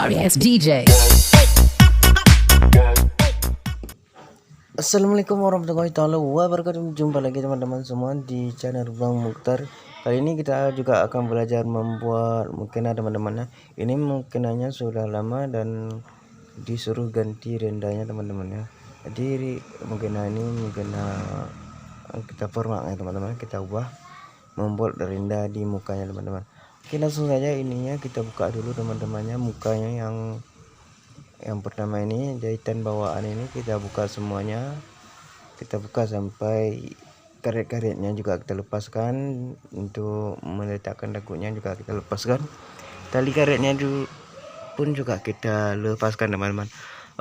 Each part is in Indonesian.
sorry ass DJ. Assalamualaikum warahmatullahi taala wabarakatuh. Jumpa lagi teman-teman semua di channel Bang Mukhtar. Kali ini kita juga akan belajar membuat mukena teman-teman ya. Ini mukenanya sudah lama dan disuruh ganti rendahnya teman-teman ya. Jadi mukena ini mukena kita format ya teman-teman. Kita ubah membuat renda di mukanya teman-teman. Oke, langsung saja ininya kita buka dulu teman-temannya. Mukanya yang pertama ini jahitan bawaan ini kita buka semuanya, kita buka sampai karet-karetnya juga kita lepaskan. Untuk meletakkan dagunya juga kita lepaskan, tali karetnya pun juga kita lepaskan teman-teman.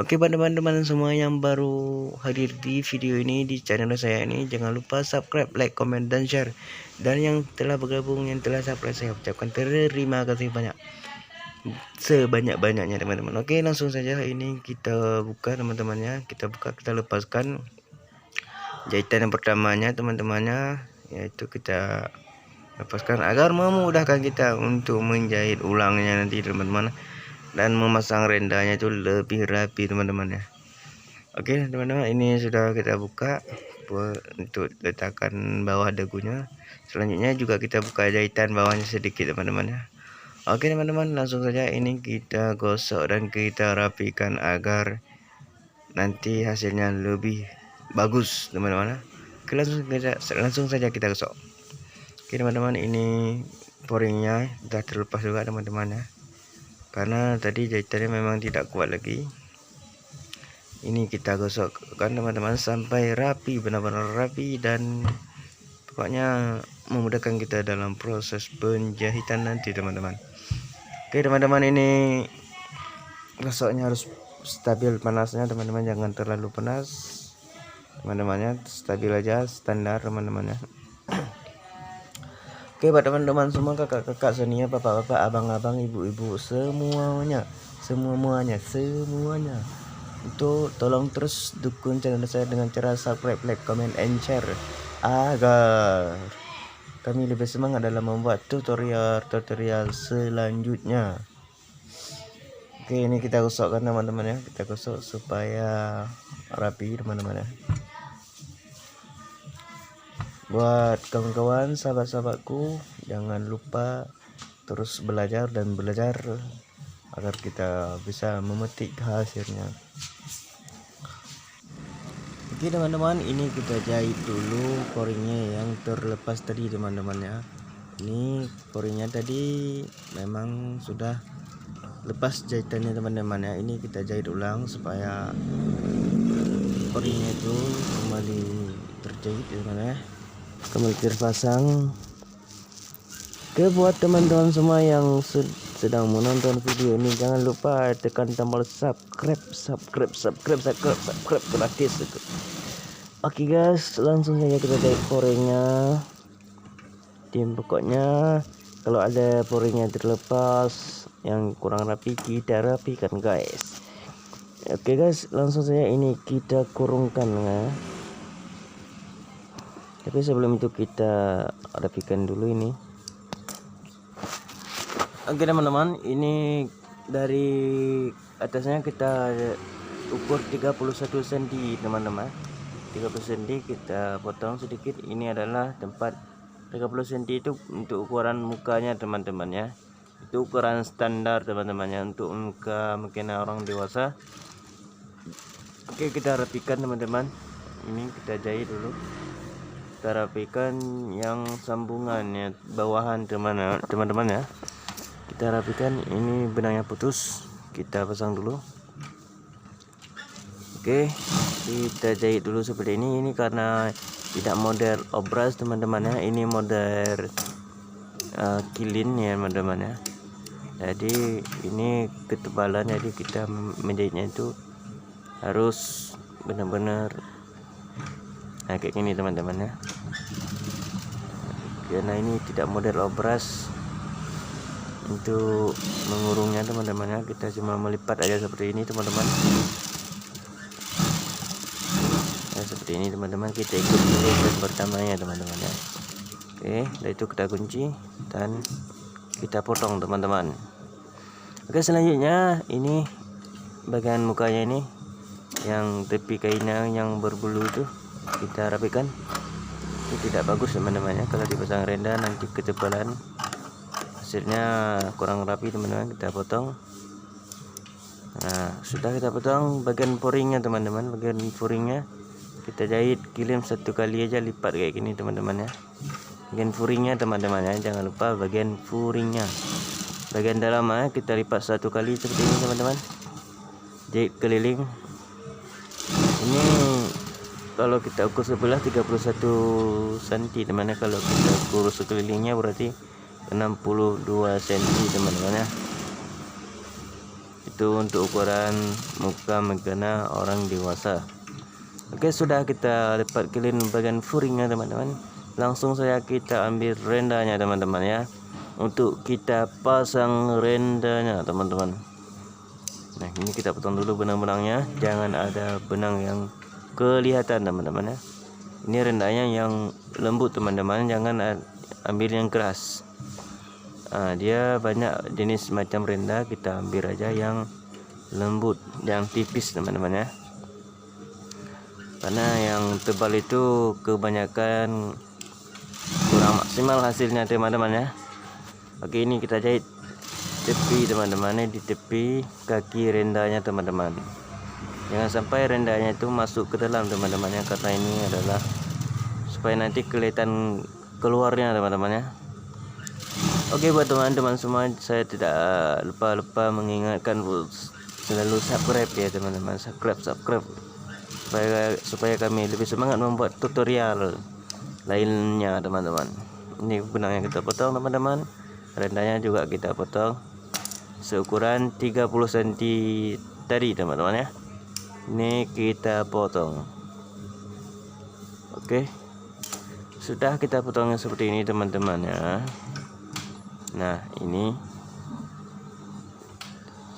Oke, buat teman-teman semua yang baru hadir di video ini di channel saya ini, jangan lupa subscribe, like, comment, dan share. Dan yang telah bergabung, yang telah subscribe, saya ucapkan terima kasih banyak, sebanyak-banyaknya teman-teman. Oke, langsung saja ini kita buka teman-temannya. Kita buka, kita lepaskan jahitan yang pertamanya teman-temannya, yaitu kita lepaskan agar memudahkan kita untuk menjahit ulangnya nanti teman-teman, dan memasang rendahnya itu lebih rapi teman-teman ya. Oke teman-teman, ini sudah kita buka untuk letakkan bawah dagunya. Selanjutnya juga kita buka jahitan bawahnya sedikit teman-teman ya. Oke teman-teman, langsung saja ini kita gosok dan kita rapikan agar nanti hasilnya lebih bagus teman-teman. Oke, langsung saja kita gosok. Oke teman-teman, ini poringnya sudah terlepas juga teman-teman ya, karena tadi jahitannya memang tidak kuat lagi. Ini kita gosok kan teman-teman sampai rapi, benar-benar rapi, dan pokoknya memudahkan kita dalam proses penjahitan nanti teman-teman. Oke teman-teman, ini gosoknya harus stabil panasnya teman-teman, jangan terlalu panas teman-temannya, stabil aja, standar teman-temannya. Oke, buat teman-teman semua, kakak-kakak senia, bapak-bapak, abang-abang, ibu-ibu, semuanya itu tolong terus dukung channel saya dengan cara subscribe, like, comment, and share agar kami lebih semangat dalam membuat tutorial selanjutnya. Oke, ini kita gosokkan teman-teman ya, kita gosok supaya rapi teman-teman ya. Buat kawan-kawan, sahabat-sahabatku, jangan lupa terus belajar agar kita bisa memetik hasilnya. Oke teman-teman, ini kita jahit dulu poringnya yang terlepas tadi teman-teman ya. Ini poringnya tadi memang sudah lepas jahitannya teman-teman ya. Ini kita jahit ulang supaya poringnya itu kembali terjahit teman-teman ya, kembali terpasang. Oke, buat teman-teman semua yang sedang menonton video ini, jangan lupa tekan tombol subscribe gratis itu. Oke guys, langsung saja kita jahit poringnya. Tim pokoknya kalau ada poringnya terlepas yang kurang rapi, kita rapikan guys. Oke guys, langsung saja ini kita kurungkan ya. Tapi sebelum itu kita rapikan dulu ini. Oke teman-teman, ini dari atasnya kita ukur 31 cm teman-teman. 30 cm kita potong sedikit. Ini adalah tempat 30 cm itu untuk ukuran mukanya teman-teman ya. Itu ukuran standar teman-teman ya, untuk muka mukena orang dewasa. Oke, kita rapikan teman-teman. Ini kita jahit dulu. Kita rapikan yang sambungannya bawahan teman-teman ya. Kita rapikan, ini benangnya putus, kita pasang dulu. Oke, kita jahit dulu seperti ini. Ini karena tidak model obras teman-teman ya, ini model kilin ya teman-teman ya. Jadi ini ketebalan, jadi kita menjahitnya itu harus benar-benar kayak gini teman-teman ya, karena ini tidak model obras. Untuk mengurungnya teman-teman ya, kita cuma melipat aja seperti ini teman-teman ya, seperti ini teman-teman. Kita ikut proses pertamanya teman-teman ya. Oke, dari itu kita kunci dan kita potong teman-teman. Oke, selanjutnya ini bagian mukanya ini, yang tepi kainnya yang berbulu itu kita rapikan. Ini tidak bagus teman-teman ya, kalau dipasang renda nanti ketebalan, hasilnya kurang rapi teman-teman. Kita potong. Nah, sudah kita potong bagian furingnya teman-teman. Bagian furingnya kita jahit kilim satu kali aja, lipat kayak gini teman-teman ya. Bagian furingnya teman-teman ya, jangan lupa bagian furingnya. Bagian dalam kita lipat satu kali seperti ini teman-teman. Jahit keliling. Ini kalau kita ukur sebelah 31 cm teman-teman. Kalau kita ukur sekelilingnya berarti 62 cm teman-teman ya. Itu untuk ukuran muka megana orang dewasa. Oke, sudah kita lipat kelin bagian furingnya teman-teman. Langsung saja kita ambil rendanya teman-teman ya, untuk kita pasang rendanya teman-teman. Nah, ini kita potong dulu benang-benangnya, jangan ada benang yang kelihatan teman-teman ya. Ini rendanya yang lembut teman-teman, jangan ambil yang keras. Dia banyak jenis macam renda, kita ambil aja yang lembut, yang tipis teman-teman ya. Karena yang tebal itu kebanyakan kurang maksimal hasilnya teman-teman ya. Oke, ini kita jahit tepi teman-teman, di tepi kaki rendanya teman-teman. Jangan sampai rendanya itu masuk ke dalam teman-teman ya, karena ini adalah supaya nanti kelihatan keluarnya teman-teman ya. Oke, buat teman-teman semua, saya tidak lupa mengingatkan selalu subscribe ya teman-teman, subscribe supaya kami lebih semangat membuat tutorial lainnya teman-teman. Ini benangnya kita potong teman-teman, rendanya juga kita potong seukuran 30 cm tadi teman-teman ya. Ini kita potong. Oke, sudah kita potongnya seperti ini teman-teman ya. Nah, ini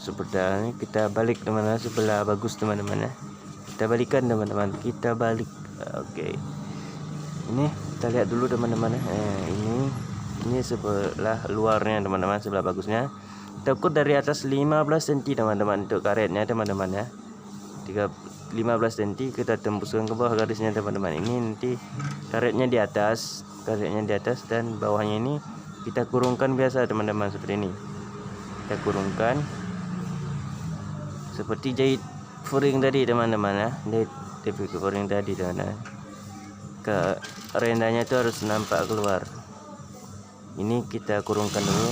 sebenarnya kita balik teman-teman, sebelah bagus teman-teman ya. Kita balikan teman-teman, kita balik. Oke, ini kita lihat dulu teman-teman ya. Ini sebelah luarnya teman-teman, sebelah bagusnya. Kita ukur dari atas 15 cm teman-teman untuk karetnya teman-teman ya. 15 cm kita tembuskan ke bawah garisnya teman-teman. Ini nanti karetnya di atas, dan bawahnya ini kita kurungkan biasa teman-teman, seperti ini. Kita kurungkan seperti jahit furing tadi teman-teman ya. Jahit tepi furing tadi teman-teman. Ke rendanya itu harus nampak keluar. Ini kita kurungkan dulu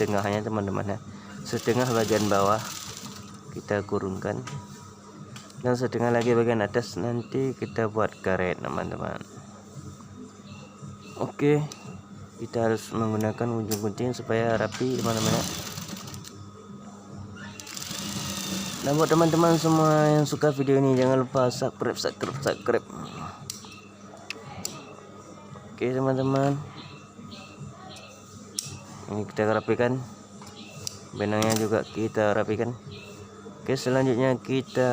tengahnya teman-teman ya. Setengah bagian bawah kita kurungkan, dan setengah lagi bagian atas nanti kita buat karet teman-teman. Oke, kita harus menggunakan ujung gunting supaya rapi teman-teman ya. Dan buat teman-teman semua yang suka video ini, jangan lupa subscribe. Oke teman-teman, ini kita rapikan, benangnya juga kita rapikan. Oke, selanjutnya kita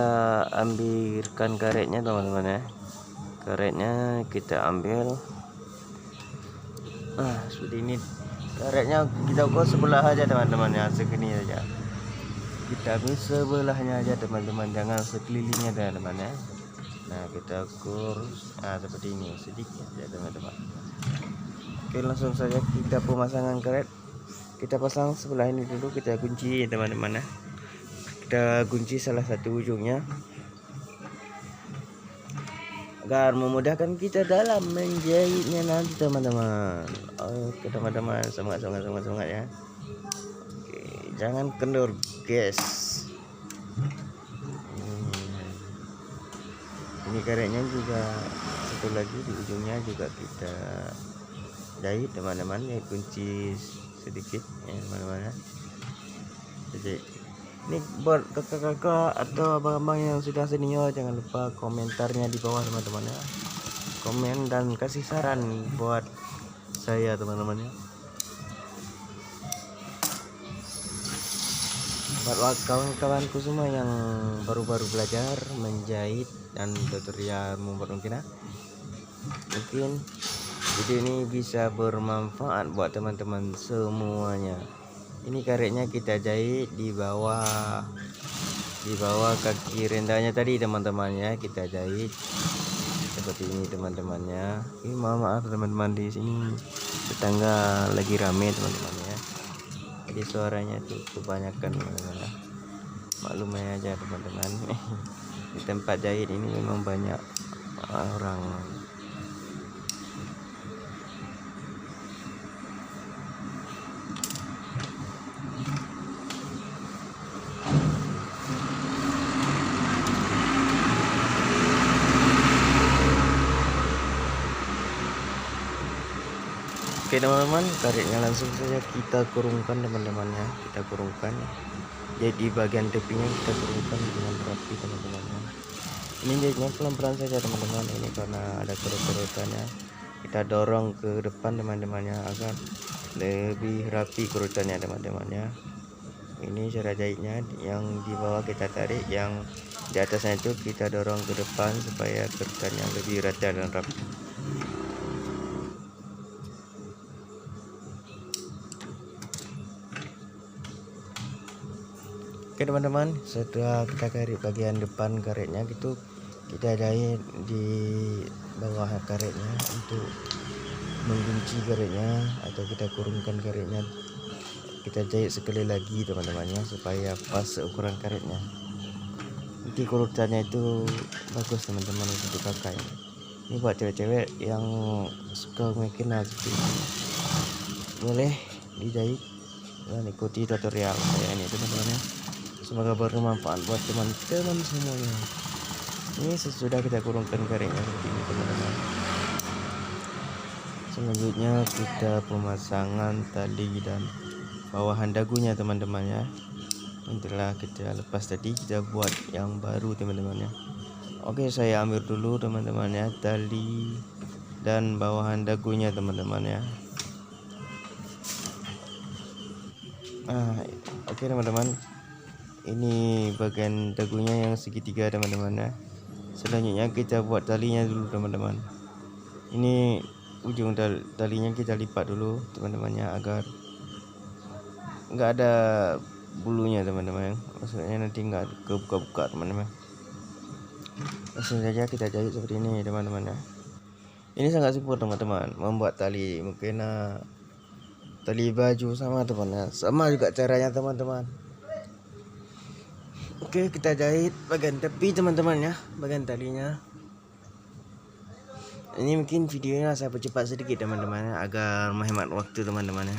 ambilkan karetnya teman-teman ya. Karetnya kita ambil seperti ini. Karetnya kita ukur sebelah aja teman-teman ya, segini aja. Kita ambil sebelahnya aja teman-teman, jangan sekelilingnya teman-teman ya. Nah, kita ukur seperti ini, sedikit ya teman-teman. Oke, langsung saja kita pemasangan karet. Kita pasang sebelah ini dulu, kita kunci teman-teman ya. Kita kunci salah satu ujungnya agar memudahkan kita dalam menjahitnya nanti teman-teman. Oke teman-teman, semangat ya. Oke, jangan kendor guys. Ini karetnya juga satu lagi di ujungnya juga kita jahit teman-teman, ya kunci sedikit ya teman-teman ya. Jadi ini buat kakak-kakak atau abang-abang yang sudah senior, jangan lupa komentarnya di bawah teman-teman ya. Komen dan kasih saran buat saya teman-teman ya. Buat kawan-kawanku semua yang baru-baru belajar menjahit dan tutorial membuat mungkin video ini bisa bermanfaat buat teman-teman semuanya. Ini Ini karetnya kita jahit di bawah kaki rendahnya tadi teman-teman ya, kita jahit seperti ini teman-temannya. Ini maaf teman-teman, di sini tetangga lagi rame teman-teman ya, jadi suaranya itu kebanyakan teman-teman ya. Maklum aja teman-teman. Di tempat jahit ini memang banyak orang. Oke teman-teman, karetnya langsung saja kita kurungkan teman-teman ya, kita kurungkan. Jadi bagian tepinya kita kurungkan dengan rapi teman-teman ya. Ini jahitnya pelan-pelan saja teman-teman, ini karena ada kerut-kerutannya. Kita dorong ke depan teman-teman ya, agar lebih rapi kerutannya teman-teman ya. Ini cara jahitnya, yang di bawah kita tarik, yang di atasnya itu kita dorong ke depan supaya kerutannya lebih rata dan rapi. Oke teman-teman, setelah kita tarik bagian depan karetnya gitu, kita jahit di bawah karetnya untuk mengunci karetnya, atau kita kurungkan karetnya. Kita jahit sekali lagi teman-teman ya, supaya pas ukuran karetnya. Nanti kurutannya itu bagus teman-teman untuk dipakai. Ini buat cewek-cewek yang suka mekina seperti ini, boleh dijahit dan ikuti tutorial saya ini teman-teman ya. Semoga bermanfaat buat teman-teman semuanya. Ini sesudah kita kurungkan karetnya seperti ini teman-teman. Selanjutnya kita pemasangan tali dan bawahan dagunya teman-teman ya. Setelah kita lepas tadi, kita buat yang baru teman-teman ya. Oke, saya ambil dulu teman-teman ya tali dan bawahan dagunya teman-teman ya. Oke teman-teman, ini bagian dagunya yang segitiga teman-teman ya. Selanjutnya kita buat talinya dulu teman-teman. Ini ujung talinya kita lipat dulu teman-teman ya, agar nggak ada bulunya teman-teman, maksudnya nanti nggak kebuka-buka teman-teman. Langsung saja kita jahit seperti ini teman-teman ya. Ini sangat simpel teman-teman, membuat tali mukena, tali baju sama teman-teman, sama juga caranya teman-teman. Oke, kita jahit bagian tepi teman-teman ya, bagian talinya. Ini mungkin videonya saya percepat sedikit teman-teman ya, agar menghemat waktu teman-teman ya.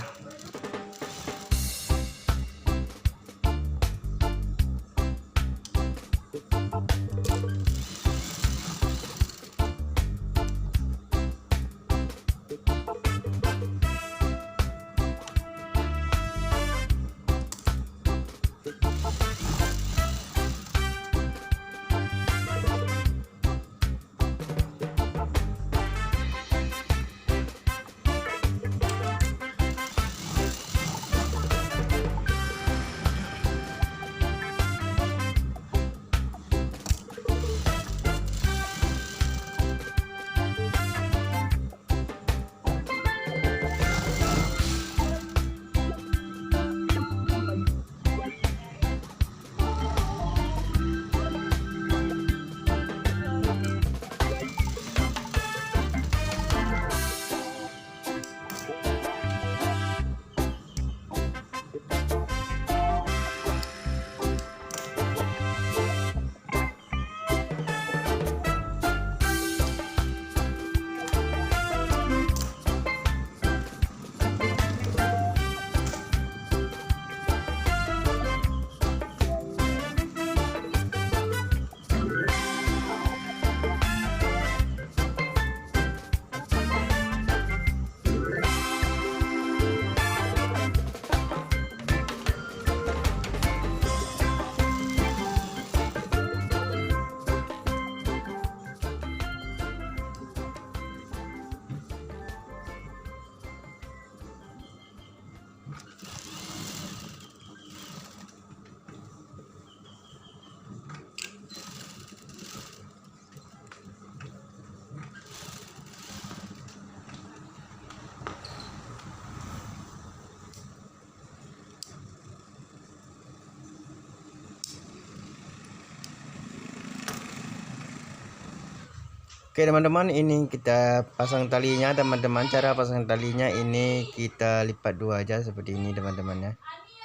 Oke teman-teman, ini kita pasang talinya teman-teman. Cara pasang talinya ini kita lipat dua aja seperti ini teman-teman ya.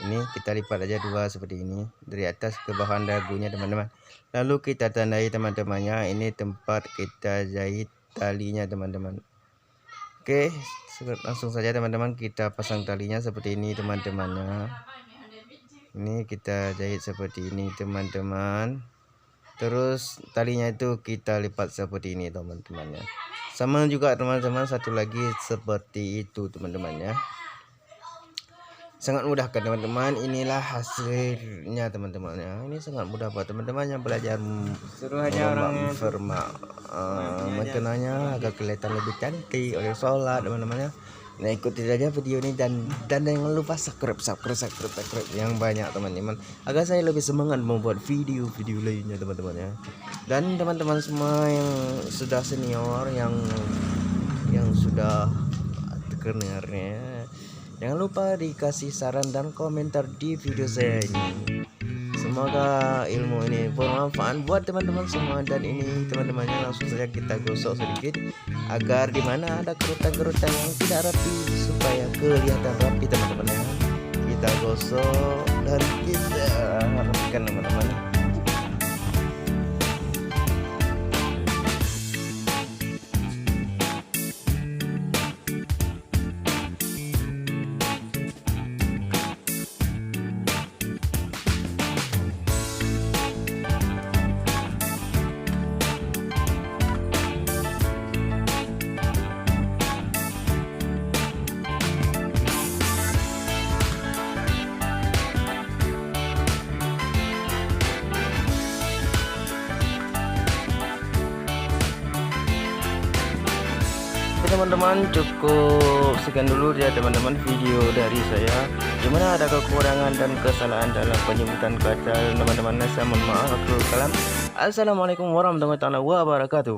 Ini kita lipat aja dua seperti ini dari atas ke bawah dagunya teman-teman. Lalu kita tandai teman-temannya, ini tempat kita jahit talinya teman-teman. Oke, langsung saja teman-teman kita pasang talinya seperti ini teman-temannya. Ini kita jahit seperti ini teman-teman. Terus talinya itu kita lipat seperti ini teman-teman ya. Sama juga teman-teman, satu lagi seperti itu teman-teman ya. Sangat mudah kan teman-teman. Inilah hasilnya teman-teman ya. Ini sangat mudah buat teman-teman yang belajar makanannya agar kelihatan lebih cantik oleh sholat teman-teman ya. Nah, ikuti saja video ini dan jangan lupa subscribe yang banyak teman-teman agar saya lebih semangat membuat video-video lainnya teman-teman ya. Dan teman-teman semua yang sudah senior, yang sudah dengarnya, jangan lupa dikasih saran dan komentar di video saya ini. Semoga ilmu ini bermanfaat buat teman-teman semua. Dan ini teman-temannya langsung saja kita gosok sedikit agar dimana ada kerutan-kerutan yang tidak rapi supaya kelihatan rapi teman-teman ya. Kita gosok dan kita rapikan teman-teman. Teman-teman, cukup sekian dulu ya teman-teman video dari saya. Gimana ada kekurangan dan kesalahan dalam penyebutan kata teman-teman, saya mohon maaf. Assalamualaikum warahmatullahi wabarakatuh.